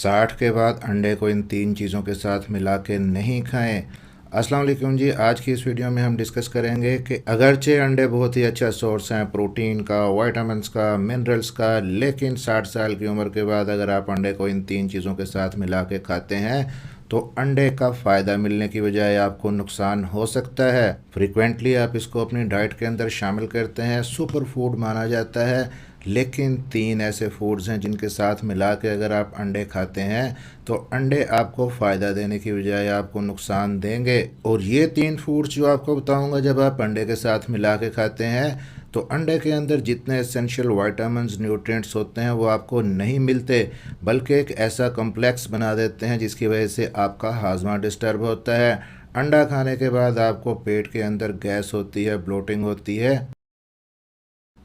60 के बाद अंडे को इन 3 चीज़ों के साथ मिला के नहीं खाएं। अस्सलाम वालेकुम जी। आज की इस वीडियो में हम डिस्कस करेंगे कि अगरचे अंडे बहुत ही अच्छा सोर्स हैं प्रोटीन का, विटामिन्स का, मिनरल्स का, लेकिन 60 साल की उम्र के बाद अगर आप अंडे को इन 3 चीज़ों के साथ मिला के खाते हैं तो अंडे का फ़ायदा मिलने की बजाय आपको नुकसान हो सकता है। फ्रीक्वेंटली आप इसको अपनी डाइट के अंदर शामिल करते हैं, सुपर फूड माना जाता है, लेकिन 3 ऐसे फूड्स हैं जिनके साथ मिला के अगर आप अंडे खाते हैं तो अंडे आपको फ़ायदा देने की बजाय आपको नुकसान देंगे। और ये 3 फूड्स जो आपको बताऊंगा, जब आप अंडे के साथ मिला के खाते हैं तो अंडे के अंदर जितने एसेंशियल विटामिन्स, न्यूट्रिएंट्स होते हैं वो आपको नहीं मिलते, बल्कि एक ऐसा कम्प्लेक्स बना देते हैं जिसकी वजह से आपका हाजमा डिस्टर्ब होता है। अंडा खाने के बाद आपको पेट के अंदर गैस होती है, ब्लोटिंग होती है,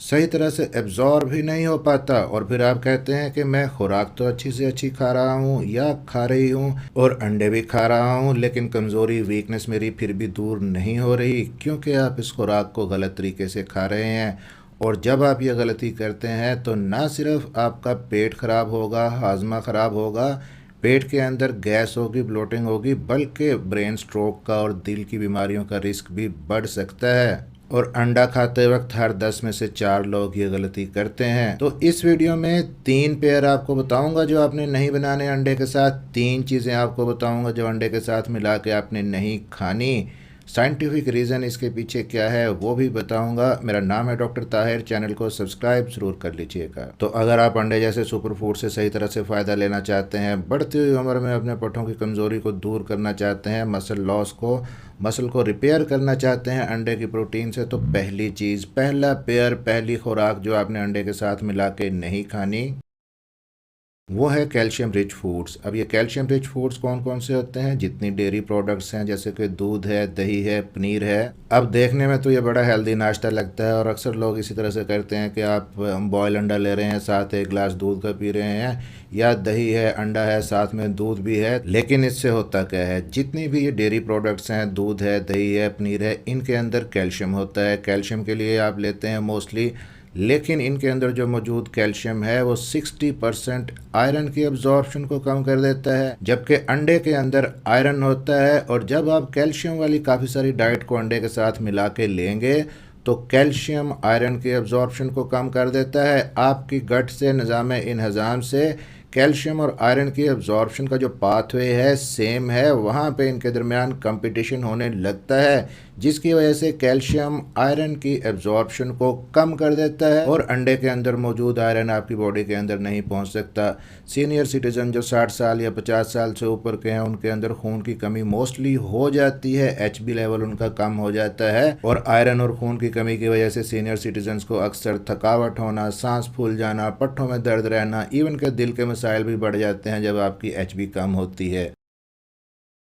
सही तरह से एब्जॉर्ब भी नहीं हो पाता। और फिर आप कहते हैं कि मैं खुराक तो अच्छी से अच्छी खा रहा हूँ या खा रही हूँ और अंडे भी खा रहा हूँ, लेकिन कमज़ोरी, वीकनेस मेरी फिर भी दूर नहीं हो रही, क्योंकि आप इस खुराक को गलत तरीके से खा रहे हैं। और जब आप ये गलती करते हैं तो ना सिर्फ आपका पेट ख़राब होगा, हाजमा ख़राब होगा, पेट के अंदर गैस होगी, ब्लोटिंग होगी, बल्कि ब्रेन स्ट्रोक का और दिल की बीमारियों का रिस्क भी बढ़ सकता है। और अंडा खाते वक्त हर 10 में से 4 लोग ये गलती करते हैं। तो इस वीडियो में 3 पेयर आपको बताऊंगा जो आपने नहीं बनाने अंडे के साथ, 3 चीज़ें आपको बताऊंगा जो अंडे के साथ मिला के आपने नहीं खानी। साइंटिफिक रीज़न इसके पीछे क्या है वो भी बताऊंगा। मेरा नाम है डॉक्टर ताहिर। चैनल को सब्सक्राइब ज़रूर कर लीजिएगा। तो अगर आप अंडे जैसे सुपर फूड से सही तरह से फ़ायदा लेना चाहते हैं, बढ़ती हुई उम्र में अपने पट्टों की कमज़ोरी को दूर करना चाहते हैं, मसल को रिपेयर करना चाहते हैं अंडे की प्रोटीन से, तो पहली चीज़, पहला पेयर, पहली खुराक जो आपने अंडे के साथ मिला के नहीं खानी वो है कैल्शियम रिच फूड्स। अब ये कैल्शियम रिच फूड्स कौन कौन से होते हैं? जितनी डेयरी प्रोडक्ट्स हैं, जैसे कि दूध है, दही है, पनीर है। अब देखने में तो ये बड़ा हेल्दी नाश्ता लगता है और अक्सर लोग इसी तरह से करते हैं कि आप बॉयल अंडा ले रहे हैं, साथ एक गिलास दूध का पी रहे हैं, या दही है, अंडा है, साथ में दूध भी है। लेकिन इससे होता क्या है? जितनी भी ये डेयरी प्रोडक्ट्स हैं, दूध है, दही है, पनीर है, इनके अंदर कैल्शियम होता है। कैल्शियम के लिए आप लेते हैं मोस्टली, लेकिन इनके अंदर जो मौजूद कैल्शियम है वो 60% आयरन की एब्जॉर्प्शन को कम कर देता है, जबकि अंडे के अंदर आयरन होता है। और जब आप कैल्शियम वाली काफ़ी सारी डाइट को अंडे के साथ मिला के लेंगे तो कैल्शियम आयरन की एब्जॉर्प्शन को कम कर देता है। आपकी गट से, निज़ाम इंहज़ाम से कैल्शियम और आयरन की एब्जॉर्प्शन का जो पाथवे है सेम है, वहाँ पे इनके दरमियान कंपटीशन होने लगता है, जिसकी वजह से कैल्शियम आयरन की एब्जॉर्प्शन को कम कर देता है और अंडे के अंदर मौजूद आयरन आपकी बॉडी के अंदर नहीं पहुँच सकता। सीनियर सिटीज़न जो 60 साल या 50 साल से ऊपर के हैं, उनके अंदर खून की कमी मोस्टली हो जाती है, HB लेवल उनका कम हो जाता है। और आयरन और खून की कमी की वजह से सीनियर सिटीजन्स को अक्सर थकावट होना, सांस फूल जाना, पट्टों में दर्द रहना, इवन के दिल के मसाइल भी बढ़ जाते हैं जब आपकी HB कम होती है।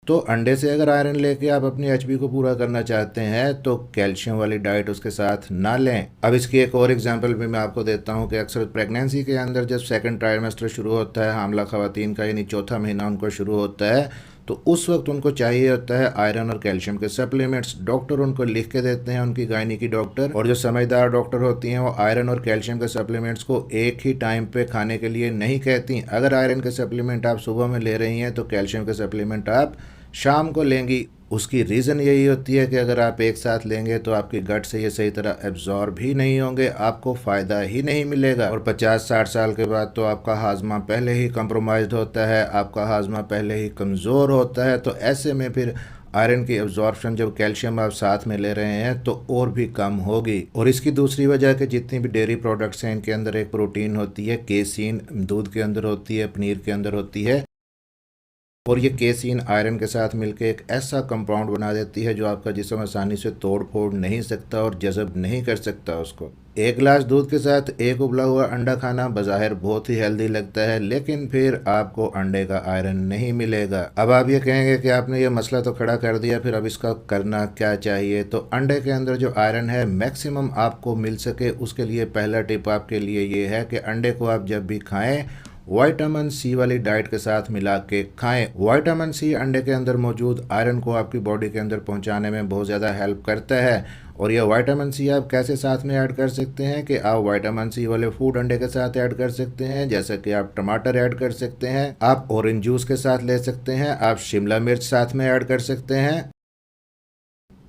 तो अंडे से अगर आयरन लेके आप अपनी HB को पूरा करना चाहते हैं तो कैल्शियम वाली डाइट उसके साथ ना लें। अब इसकी एक और एग्जांपल भी मैं आपको देता हूं कि अक्सर प्रेगनेंसी के अंदर जब सेकंड ट्राइमेस्टर शुरू होता है, हामला खवातीन का, यानी चौथा महीना उनको शुरू होता है, तो उस वक्त उनको चाहिए होता है आयरन और कैल्शियम के सप्लीमेंट्स। डॉक्टर उनको लिख के देते हैं, उनकी गायनी की डॉक्टर, और जो समझदार डॉक्टर होती हैं वो आयरन और कैल्शियम के सप्लीमेंट्स को एक ही टाइम पे खाने के लिए नहीं कहती। अगर आयरन के सप्लीमेंट आप सुबह में ले रही हैं तो कैल्शियम के सप्लीमेंट आप शाम को लेंगी। उसकी रीज़न यही होती है कि अगर आप एक साथ लेंगे तो आपकी गट से ये सही तरह एब्जॉर्ब ही नहीं होंगे, आपको फ़ायदा ही नहीं मिलेगा। और 50-60 साल के बाद तो आपका हाजमा पहले ही कंप्रोमाइज्ड होता है, आपका हाजमा पहले ही कमज़ोर होता है। तो ऐसे में फिर आयरन की एब्जॉर्प्शन, जब कैल्शियम आप साथ में ले रहे हैं, तो और भी कम होगी। और इसकी दूसरी वजह कि जितनी भी डेयरी प्रोडक्ट्स हैं इनके अंदर एक प्रोटीन होती है, केसीन, दूध के अंदर होती है, पनीर के अंदर होती है, और ये केसीन आयरन के साथ मिलकर एक ऐसा कंपाउंड बना देती है जो आपका जिस्म आसानी से तोड़ फोड़ नहीं सकता और जज़ब नहीं कर सकता उसको। एक गिलास दूध के साथ एक उबला हुआ अंडा खाना बज़ाहिर बहुत ही हेल्दी लगता है, लेकिन फिर आपको अंडे का आयरन नहीं मिलेगा। अब आप ये कहेंगे कि आपने ये मसला तो खड़ा कर दिया, फिर अब इसका करना क्या चाहिए? तो अंडे के अंदर जो आयरन है मैक्सिमम आपको मिल सके, उसके लिए पहला टिप आपके लिए ये है कि अंडे को आप जब भी खाएं विटामिन सी वाली डाइट के साथ मिला के खाएं। विटामिन सी अंडे के अंदर मौजूद आयरन को आपकी बॉडी के अंदर पहुंचाने में बहुत ज़्यादा हेल्प करता है। और ये विटामिन सी आप कैसे साथ में ऐड कर सकते हैं कि आप विटामिन सी वाले फूड अंडे के साथ ऐड कर सकते हैं, जैसे कि आप टमाटर ऐड कर सकते हैं, आप ऑरेंज जूस के साथ ले सकते हैं, आप शिमला मिर्च साथ में ऐड कर सकते हैं।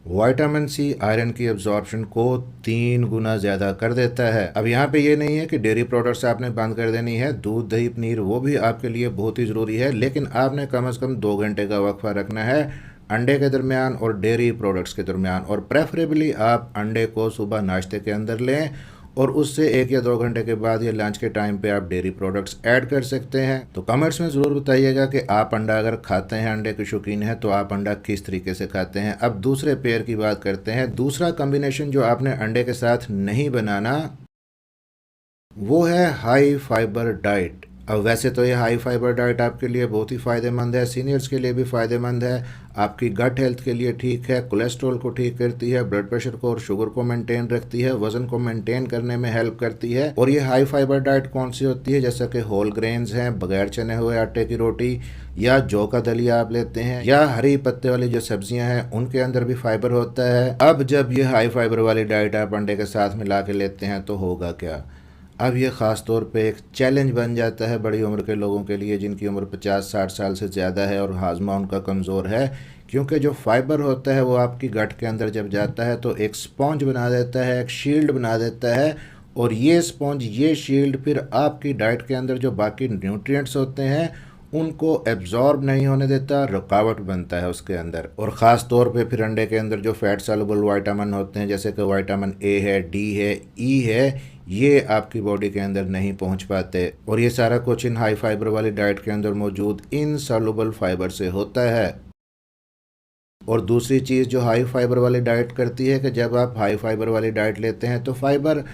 विटामिन सी आयरन की एब्जॉर्प्शन को 3 गुना ज़्यादा कर देता है। अब यहाँ पे ये नहीं है कि डेयरी प्रोडक्ट्स आपने बंद कर देनी है, दूध दही पनीर वो भी आपके लिए बहुत ही ज़रूरी है, लेकिन आपने कम से कम 2 घंटे का वक्फा रखना है अंडे के दरमियान और डेयरी प्रोडक्ट्स के दरमियान। और प्रेफरेबली आप अंडे को सुबह नाश्ते के अंदर लें और उससे 1 या 2 घंटे के बाद या लंच के टाइम पे आप डेयरी प्रोडक्ट्स ऐड कर सकते हैं। तो कमेंट्स में ज़रूर बताइएगा कि आप अंडा अगर खाते हैं, अंडे के शौकीन हैं, तो आप अंडा किस तरीके से खाते हैं। अब दूसरे पेयर की बात करते हैं। दूसरा कॉम्बिनेशन जो आपने अंडे के साथ नहीं बनाना वो है हाई फाइबर डाइट। अब वैसे तो ये हाई फाइबर डाइट आपके लिए बहुत ही फ़ायदेमंद है, सीनियर्स के लिए भी फ़ायदेमंद है, आपकी गट हेल्थ के लिए ठीक है, कोलेस्ट्रॉल को ठीक करती है, ब्लड प्रेशर को और शुगर को मेंटेन रखती है, वज़न को मेंटेन करने में हेल्प करती है। और ये हाई फाइबर डाइट कौन सी होती है, जैसा कि होल ग्रेन्स हैं, बगैर चने हुए आटे की रोटी, या जौ का दलिया आप लेते हैं, या हरी पत्ते वाली जो सब्जियां हैं उनके अंदर भी फाइबर होता है। अब जब ये हाई फाइबर वाली डाइट आप अंडे के साथ मिला के लेते हैं तो होगा क्या, अब ये ख़ास तौर पे एक चैलेंज बन जाता है बड़ी उम्र के लोगों के लिए, जिनकी उम्र 50-60 साल से ज़्यादा है और हाजमा उनका कमज़ोर है, क्योंकि जो फाइबर होता है वो आपकी गट के अंदर जब जाता है तो एक स्पॉन्ज बना देता है, एक शील्ड बना देता है, और ये स्पॉन्ज, ये शील्ड फिर आपकी डाइट के अंदर जो बाकी न्यूट्रिएंट्स होते हैं उनको एब्जॉर्ब नहीं होने देता, रुकावट बनता है उसके अंदर। और ख़ास तौर पे फिर अंडे के अंदर जो फैट सॉल्युबल विटामिन होते हैं, जैसे कि विटामिन ए है, डी है, ई है, ये आपकी बॉडी के अंदर नहीं पहुंच पाते। और ये सारा कुछ इन हाई फाइबर वाली डाइट के अंदर मौजूद इनसॉल्युबल फाइबर से होता है। और दूसरी चीज़ जो हाई फाइबर वाली डाइट करती है कि जब आप हाई फाइबर वाली डाइट लेते हैं तो फाइबर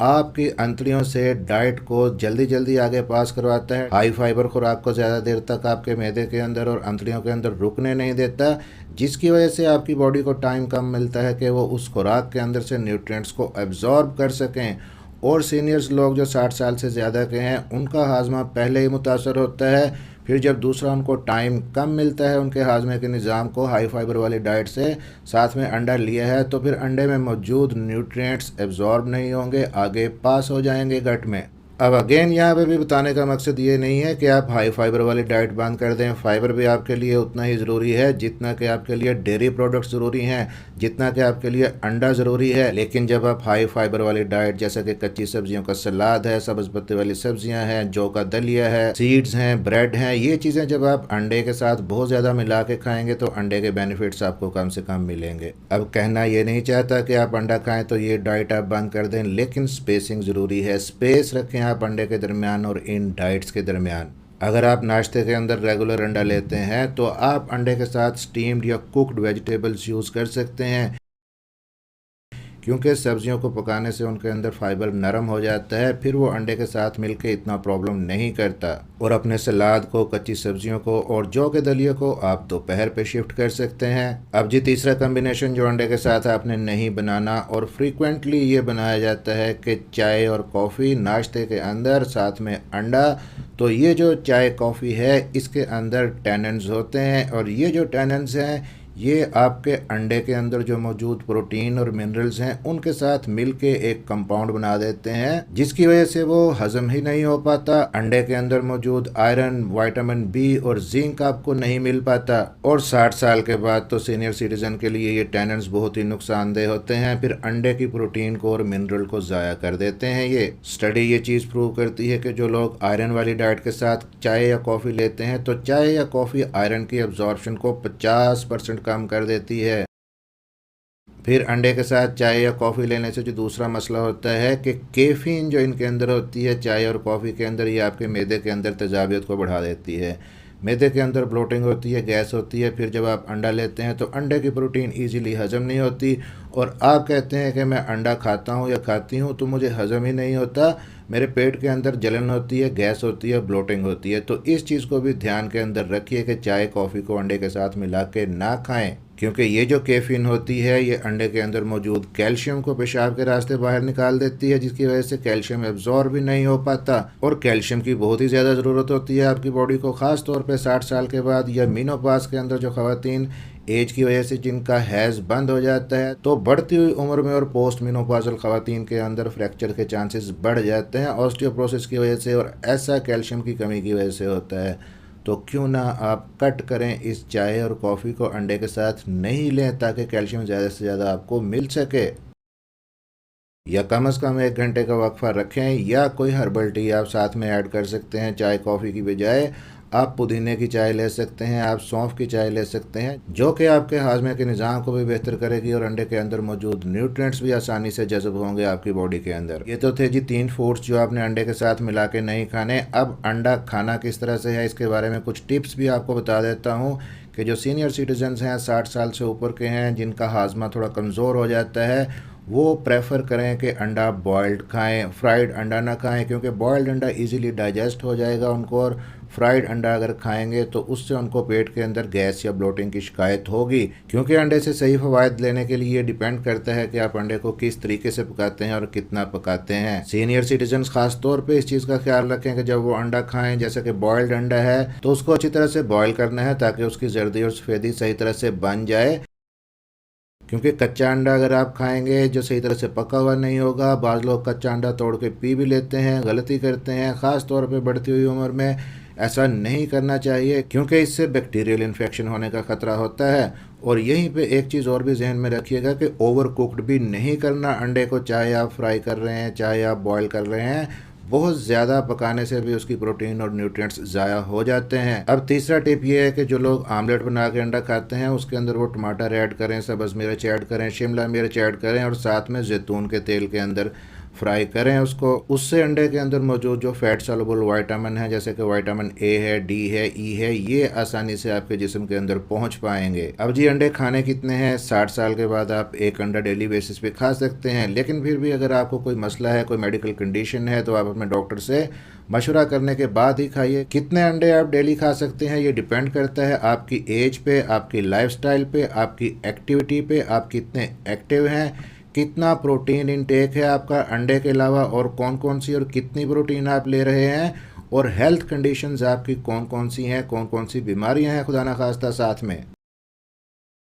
आपकी अंतड़ियों से डाइट को जल्दी जल्दी आगे पास करवाता है। हाई फाइबर खुराक को ज़्यादा देर तक आपके मैदे के अंदर और अंतड़ियों के अंदर रुकने नहीं देता, जिसकी वजह से आपकी बॉडी को टाइम कम मिलता है कि वो उस खुराक के अंदर से न्यूट्रिएंट्स को एब्जॉर्ब कर सकें। और सीनियर्स लोग जो 60 साल से ज़्यादा के हैं उनका हाजमा पहले ही मुतासर होता है, फिर जब दूसरा उनको टाइम कम मिलता है उनके हाजमे के निज़ाम को हाई फाइबर वाली डाइट से, साथ में अंडा लिया है, तो फिर अंडे में मौजूद न्यूट्रिएंट्स एब्जॉर्ब नहीं होंगे, आगे पास हो जाएंगे गट में। अब अगेन यहाँ पे भी बताने का मकसद ये नहीं है कि आप हाई फाइबर वाली डाइट बंद कर दें। फाइबर भी आपके लिए उतना ही ज़रूरी है जितना कि आपके लिए डेयरी प्रोडक्ट्स ज़रूरी हैं, जितना कि आपके लिए अंडा ज़रूरी है। लेकिन जब आप हाई फाइबर वाली डाइट, जैसा कि कच्ची सब्जियों का सलाद है, सब्ज़ पत्ते वाली सब्जियां हैं, जौ का दलिया है, सीड्स हैं, ब्रेड हैं, ये चीज़ें जब आप अंडे के साथ बहुत ज़्यादा मिला के खाएंगे तो अंडे के बेनिफिट्स आपको कम से कम मिलेंगे। अब कहना ये नहीं चाहता कि आप अंडा खाएँ तो ये डाइट आप बंद कर दें, लेकिन स्पेसिंग ज़रूरी है। स्पेस रखें आप अंडे के दरमियान और इन डाइट्स के दरमियान। अगर आप नाश्ते के अंदर रेगुलर अंडा लेते हैं तो आप अंडे के साथ स्टीम्ड या कुक्ड वेजिटेबल्स यूज़ कर सकते हैं, क्योंकि सब्जियों को पकाने से उनके अंदर फाइबर नरम हो जाता है, फिर वो अंडे के साथ मिलके इतना प्रॉब्लम नहीं करता। और अपने सलाद को, कच्ची सब्जियों को और जौ के दलिए को आप दोपहर पे शिफ्ट कर सकते हैं। अब जी तीसरा कम्बिनेशन जो अंडे के साथ आपने नहीं बनाना, और फ्रीक्वेंटली ये बनाया जाता है कि चाय और कॉफ़ी नाश्ते के अंदर साथ में अंडा। तो ये जो चाय कॉफ़ी है इसके अंदर टैनिन्स होते हैं, और ये जो टैनिन्स हैं ये आपके अंडे के अंदर जो मौजूद प्रोटीन और मिनरल्स हैं उनके साथ मिलके एक कंपाउंड बना देते हैं, जिसकी वजह से वो हजम ही नहीं हो पाता। अंडे के अंदर मौजूद आयरन, विटामिन बी और जिंक आपको नहीं मिल पाता। और 60 साल के बाद तो सीनियर सिटीजन के लिए ये टैनिन्स बहुत ही नुकसानदेह होते हैं, फिर अंडे की प्रोटीन को और मिनरल को ज़ाया कर देते हैं। ये स्टडी ये चीज़ प्रूव करती है कि जो लोग आयरन वाली डाइट के साथ चाय या कॉफ़ी लेते हैं तो चाय या कॉफ़ी आयरन की एब्जॉर्प्शन को 50% कम कर देती है। फिर अंडे के साथ चाय या कॉफ़ी लेने से जो दूसरा मसला होता है कि कैफीन जो इनके अंदर होती है चाय और कॉफ़ी के अंदर, ये आपके मैदे के अंदर तेज़ाबियत को बढ़ा देती है। मैदे के अंदर ब्लोटिंग होती है, गैस होती है। फिर जब आप अंडा लेते हैं तो अंडे की प्रोटीन इजीली हजम नहीं होती, और आप कहते हैं कि मैं अंडा खाता हूँ या खाती हूँ तो मुझे हजम ही नहीं होता, मेरे पेट के अंदर जलन होती है, गैस होती है, ब्लोटिंग होती है। तो इस चीज़ को भी ध्यान के अंदर रखिए कि चाय कॉफ़ी को अंडे के साथ मिला के ना खाएं, क्योंकि ये जो कैफीन होती है ये अंडे के अंदर मौजूद कैल्शियम को पेशाब के रास्ते बाहर निकाल देती है, जिसकी वजह से कैल्शियम एब्जॉर्ब भी नहीं हो पाता। और कैल्शियम की बहुत ही ज़्यादा ज़रूरत होती है आपकी बॉडी को, ख़ास तौर पे 60 साल के बाद या मीनोपास के अंदर जो ख़वातीन एज की वजह से जिनका हैज़ बंद हो जाता है, तो बढ़ती हुई उम्र में और पोस्ट मेनोपॉजल खवातीन के अंदर फ्रैक्चर के चांसेस बढ़ जाते हैं ऑस्टियोपोरोसिस की वजह से, और ऐसा कैल्शियम की कमी की वजह से होता है। तो क्यों ना आप कट करें इस चाय और कॉफ़ी को अंडे के साथ नहीं लें, ताकि कैल्शियम ज़्यादा से ज़्यादा आपको मिल सके। या कम से कम 1 घंटे का वक्फा रखें, या कोई हर्बल टी आप साथ में ऐड कर सकते हैं। चाय कॉफ़ी की बजाय आप पुदीने की चाय ले सकते हैं, आप सौंफ की चाय ले सकते हैं, जो कि आपके हाजमे के निज़ाम को भी बेहतर करेगी और अंडे के अंदर मौजूद न्यूट्रिएंट्स भी आसानी से जज़ब होंगे आपकी बॉडी के अंदर। ये तो थे जी 3 फूड्स जो आपने अंडे के साथ मिला के नहीं खाने। अब अंडा खाना किस तरह से है, इसके बारे में कुछ टिप्स भी आपको बता देता हूँ कि जो सीनियर सिटीजन्स हैं, 60 साल से ऊपर के हैं, जिनका हाजमा थोड़ा कमज़ोर हो जाता है, वो प्रेफर करें कि अंडा बॉयल्ड खाएं, फ्राइड अंडा ना खाएं, क्योंकि बॉयल्ड अंडा इजीली डाइजेस्ट हो जाएगा उनको, और फ्राइड अंडा अगर खाएंगे तो उससे उनको पेट के अंदर गैस या ब्लोटिंग की शिकायत होगी। क्योंकि अंडे से सही फ़वाद लेने के लिए डिपेंड करता है कि आप अंडे को किस तरीके से पकाते हैं और कितना पकाते हैं। सीनियर सिटीजन्स खास तौर पे इस चीज़ का ख्याल रखें कि जब वो अंडा खाएं, जैसे कि बॉयल्ड अंडा है, तो उसको अच्छी तरह से बॉयल करना है ताकि उसकी जर्दी और सफ़ेदी सही तरह से बन जाए। क्योंकि कच्चा अंडा अगर आप खाएंगे जो सही तरह से पका हुआ नहीं होगा, बाज़ लोग कच्चा अंडा तोड़ के पी भी लेते हैं, गलती करते हैं, ख़ास तौर पे बढ़ती हुई उम्र में ऐसा नहीं करना चाहिए, क्योंकि इससे बैक्टीरियल इन्फेक्शन होने का ख़तरा होता है। और यहीं पे एक चीज़ और भी जहन में रखिएगा कि ओवर कुक्ड भी नहीं करना अंडे को, चाहे आप फ्राई कर रहे हैं चाहे आप बॉयल कर रहे हैं। बहुत ज़्यादा पकाने से भी उसकी प्रोटीन और न्यूट्रिएंट्स ज़ाया हो जाते हैं। अब तीसरा टिप ये है कि जो लोग आमलेट बना के अंडा खाते हैं, उसके अंदर वो टमाटर ऐड करें, सब्ज़ मिर्च ऐड करें, शिमला मिर्च ऐड करें, और साथ में जैतून के तेल के अंदर फ्राई करें उसको। उससे अंडे के अंदर मौजूद जो फैट सॉल्युबल विटामिन है, जैसे कि विटामिन ए है, डी है, ई है, ये आसानी से आपके जिस्म के अंदर पहुंच पाएंगे। अब जी अंडे खाने कितने हैं? 60 साल के बाद आप एक अंडा डेली बेसिस पे खा सकते हैं, लेकिन फिर भी अगर आपको कोई मसला है, कोई मेडिकल कंडीशन है, तो आप अपने डॉक्टर से मशवरा करने के बाद ही खाइए। कितने अंडे आप डेली खा सकते हैं ये डिपेंड करता है आपकी एज पे, आपकी लाइफस्टाइल पे, आपकी एक्टिविटी पे, आप कितने एक्टिव हैं, कितना प्रोटीन इनटेक है आपका अंडे के अलावा, और कौन कौन सी और कितनी प्रोटीन आप ले रहे हैं, और हेल्थ कंडीशंस आपकी कौन कौन सी हैं, कौन कौन सी बीमारियां हैं खुदा ना खास्ता साथ में।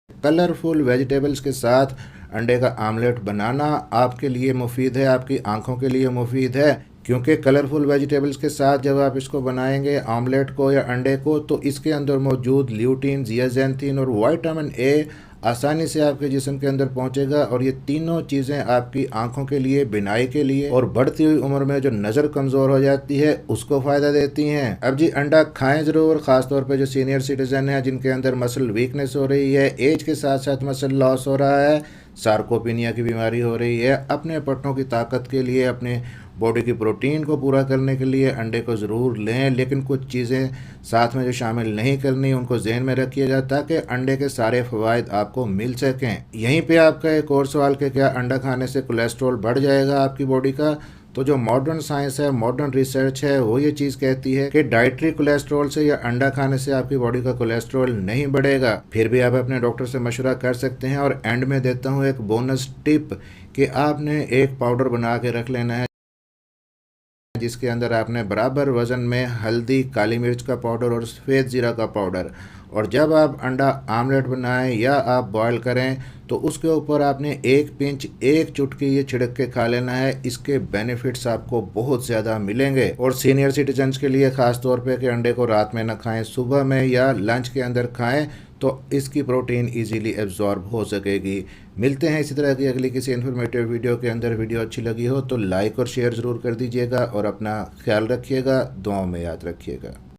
कलरफुल वेजिटेबल्स के साथ अंडे का आमलेट बनाना आपके लिए मुफीद है, आपकी आंखों के लिए मुफीद है, क्योंकि कलरफुल वेजिटेबल्स के साथ जब आप इसको बनाएंगे आमलेट को या अंडे को, तो इसके अंदर मौजूद ल्यूटीन, जियाजेंथिन और विटामिन ए आसानी से आपके जिस्म के अंदर पहुंचेगा, और ये तीनों चीज़ें आपकी आंखों के लिए, बिनाई के लिए, और बढ़ती हुई उम्र में जो नज़र कमज़ोर हो जाती है उसको फ़ायदा देती हैं। अब जी अंडा खाएं ज़रूर, ख़ासतौर पे जो सीनियर सिटीज़न है, जिनके अंदर मसल वीकनेस हो रही है, एज के साथ साथ मसल लॉस हो रहा है, सार्कोपिनिया की बीमारी हो रही है। अपने पट्टों की ताकत के लिए, अपने बॉडी की प्रोटीन को पूरा करने के लिए अंडे को ज़रूर लें, लेकिन कुछ चीज़ें साथ में जो शामिल नहीं करनी उनको जहन में रखिएगा, ताकि अंडे के सारे फ़वाइद आपको मिल सकें। यहीं पे आपका एक और सवाल कि क्या अंडा खाने से कोलेस्ट्रॉल बढ़ जाएगा आपकी बॉडी का? तो जो मॉडर्न साइंस है, मॉडर्न रिसर्च है, वो ये चीज़ कहती है कि डाइटरी कोलेस्ट्रॉल से या अंडा खाने से आपकी बॉडी का कोलेस्ट्रॉल नहीं बढ़ेगा। फिर भी आप अपने डॉक्टर से मशवरा कर सकते हैं। और एंड में देता हूँ एक बोनस टिप कि आपने एक पाउडर बना के रख लेना है, जिसके अंदर आपने बराबर वज़न में हल्दी, काली मिर्च का पाउडर और सफ़ेद ज़ीरा का पाउडर, और जब आप अंडा आमलेट बनाएं या आप बॉयल करें, तो उसके ऊपर आपने एक पिंच, एक चुटकी ये छिड़क के खा लेना है। इसके बेनिफिट्स आपको बहुत ज़्यादा मिलेंगे। और सीनियर सिटीजन्स के लिए ख़ास तौर पे कि अंडे को रात में ना खाएं, सुबह में या लंच के अंदर खाएं, तो इसकी प्रोटीन इजीली एब्जॉर्ब हो सकेगी। मिलते हैं इसी तरह की अगली किसी इन्फॉर्मेटिव वीडियो के अंदर। वीडियो अच्छी लगी हो तो लाइक और शेयर ज़रूर कर दीजिएगा, और अपना ख्याल रखिएगा, दुआओं में याद रखिएगा।